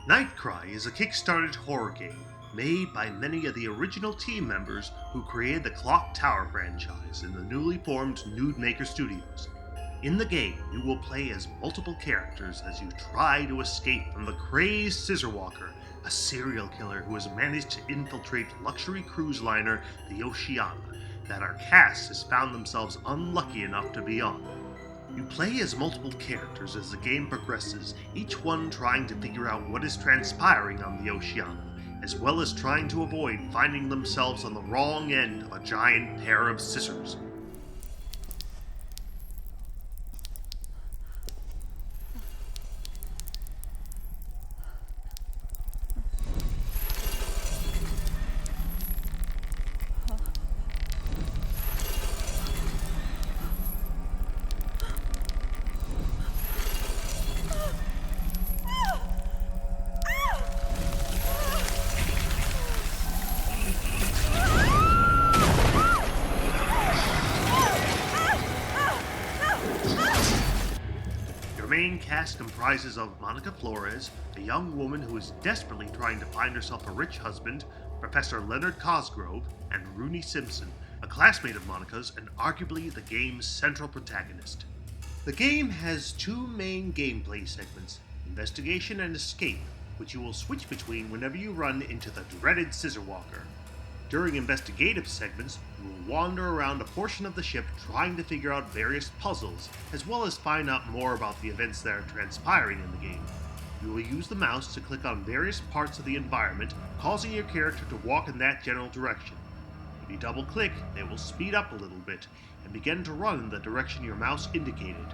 NightCry is a Kickstarted horror game made by many of the original team members who created the Clock Tower franchise in the newly formed Nude Maker Studios. In the game, you will play as multiple characters as you try to escape from the crazed Scissor Walker, a serial killer who has managed to infiltrate luxury cruise liner the Oceana that our cast has found themselves unlucky enough to be on. You play as multiple characters as the game progresses, each one trying to figure out what is transpiring on the Oceana, as well as trying to avoid finding themselves on the wrong end of a giant pair of scissors. Your main cast comprises of Monica Flores, a young woman who is desperately trying to find herself a rich husband, Professor Leonard Cosgrove, and Rooney Simpson, a classmate of Monica's and arguably the game's central protagonist. The game has two main gameplay segments, investigation and escape, which you will switch between whenever you run into the dreaded Scissor Walker. During investigative segments, you will wander around a portion of the ship trying to figure out various puzzles, as well as find out more about the events that are transpiring in the game. You will use the mouse to click on various parts of the environment, causing your character to walk in that general direction. If you double-click, they will speed up a little bit, and begin to run in the direction your mouse indicated.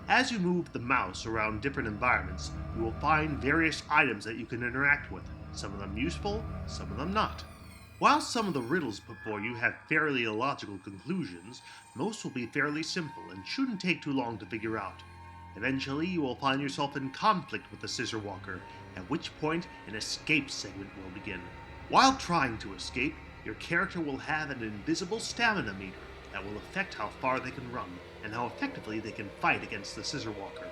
As you move the mouse around different environments, you will find various items that you can interact with, some of them useful, some of them not. While some of the riddles before you have fairly illogical conclusions, most will be fairly simple and shouldn't take too long to figure out. Eventually, you will find yourself in conflict with the Scissor Walker, at which point an escape segment will begin. While trying to escape, your character will have an invisible stamina meter that will affect how far they can run and how effectively they can fight against the Scissor Walker.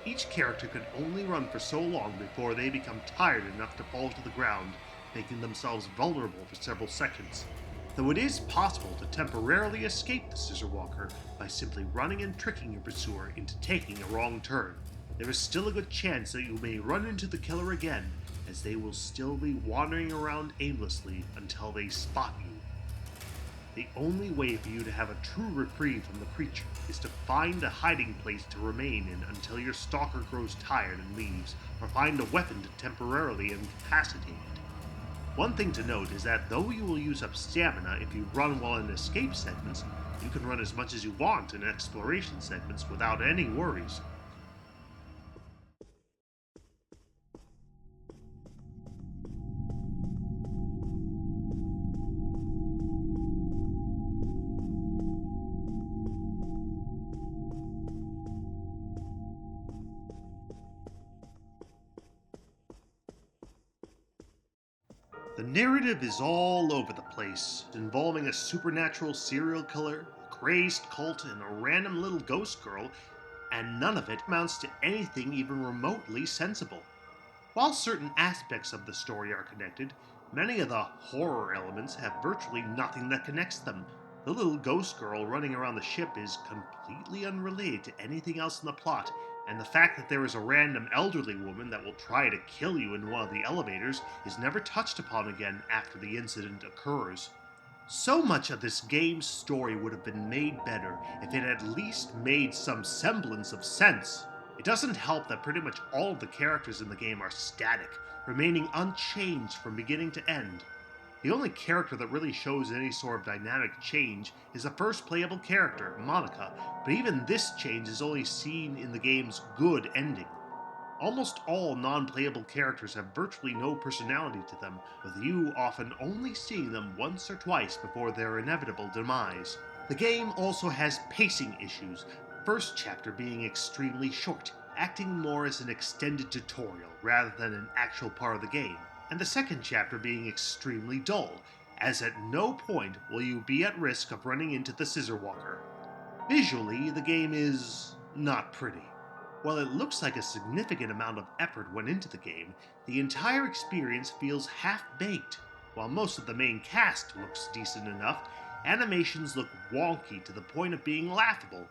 Each character can only run for so long before they become tired enough to fall to the ground, making themselves vulnerable for several seconds. Though it is possible to temporarily escape the Scissor Walker by simply running and tricking your pursuer into taking a wrong turn, there is still a good chance that you may run into the killer again, as they will still be wandering around aimlessly until they spot you. The only way for you to have a true reprieve from the creature is to find a hiding place to remain in until your stalker grows tired and leaves, or find a weapon to temporarily incapacitate it. One thing to note is that though you will use up stamina if you run while in escape segments, you can run as much as you want in exploration segments without any worries. The narrative is all over the place, involving a supernatural serial killer, a crazed cult, and a random little ghost girl, and none of it amounts to anything even remotely sensible. While certain aspects of the story are connected, many of the horror elements have virtually nothing that connects them. The little ghost girl running around the ship is completely unrelated to anything else in the plot, and the fact that there is a random elderly woman that will try to kill you in one of the elevators is never touched upon again after the incident occurs. So much of this game's story would have been made better if it had at least made some semblance of sense. It doesn't help that pretty much all of the characters in the game are static, remaining unchanged from beginning to end. The only character that really shows any sort of dynamic change is the first playable character, Monica, but even this change is only seen in the game's good ending. Almost all non-playable characters have virtually no personality to them, with you often only seeing them once or twice before their inevitable demise. The game also has pacing issues, first chapter being extremely short, acting more as an extended tutorial rather than an actual part of the game, and the second chapter being extremely dull, as at no point will you be at risk of running into the Scissor Walker. Visually, the game is not pretty. While it looks like a significant amount of effort went into the game, the entire experience feels half-baked. While most of the main cast looks decent enough, animations look wonky to the point of being laughable.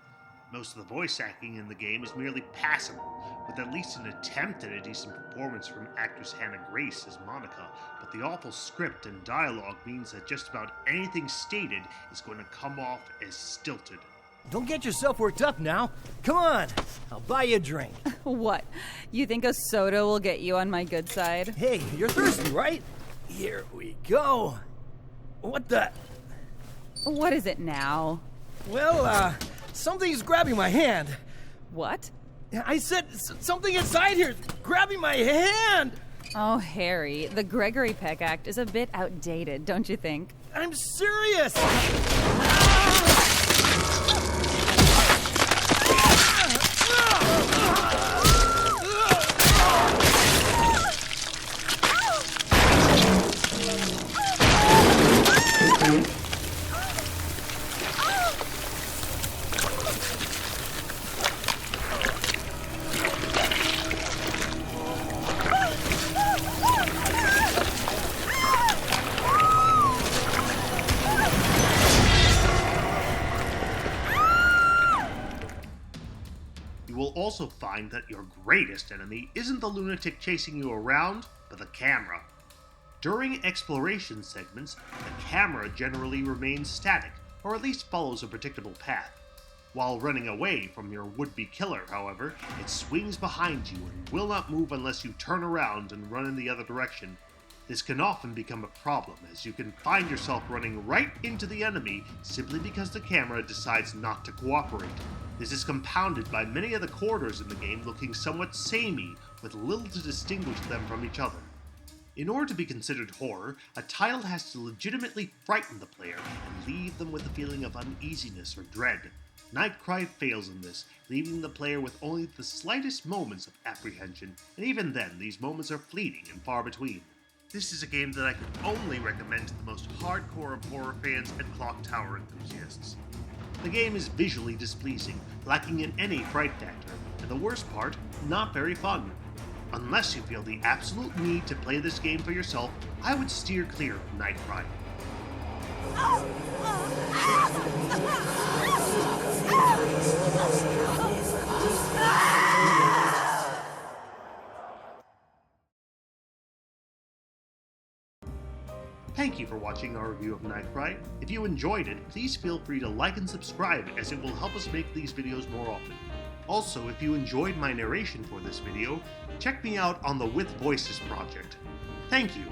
Most of the voice acting in the game is merely passable, with at least an attempt at a decent performance from actress Hannah Grace as Monica, but the awful script and dialogue means that just about anything stated is going to come off as stilted. Don't get yourself worked up now. Come on, I'll buy you a drink. What? You think a soda will get you on my good side? Hey, you're thirsty, right? Here we go. What the? What is it now? Well, something's grabbing my hand. What? I said something inside here grabbing my hand. Oh, Harry, the Gregory Peck Act is a bit outdated, don't you think? I'm serious. You will also find that your greatest enemy isn't the lunatic chasing you around, but the camera. During exploration segments, the camera generally remains static, or at least follows a predictable path. While running away from your would-be killer, however, it swings behind you and will not move unless you turn around and run in the other direction. This can often become a problem, as you can find yourself running right into the enemy simply because the camera decides not to cooperate. This is compounded by many of the corridors in the game looking somewhat samey, with little to distinguish them from each other. In order to be considered horror, a title has to legitimately frighten the player and leave them with a feeling of uneasiness or dread. NightCry fails in this, leaving the player with only the slightest moments of apprehension, and even then, these moments are fleeting and far between. This is a game that I could only recommend to the most hardcore of horror fans and Clock Tower enthusiasts. The game is visually displeasing, lacking in any fright factor, and the worst part, not very fun. Unless you feel the absolute need to play this game for yourself, I would steer clear of NightCry. Thank you for watching our review of NightCry. If you enjoyed it, please feel free to like and subscribe, as it will help us make these videos more often. Also, if you enjoyed my narration for this video, check me out on the With Voices project. Thank you!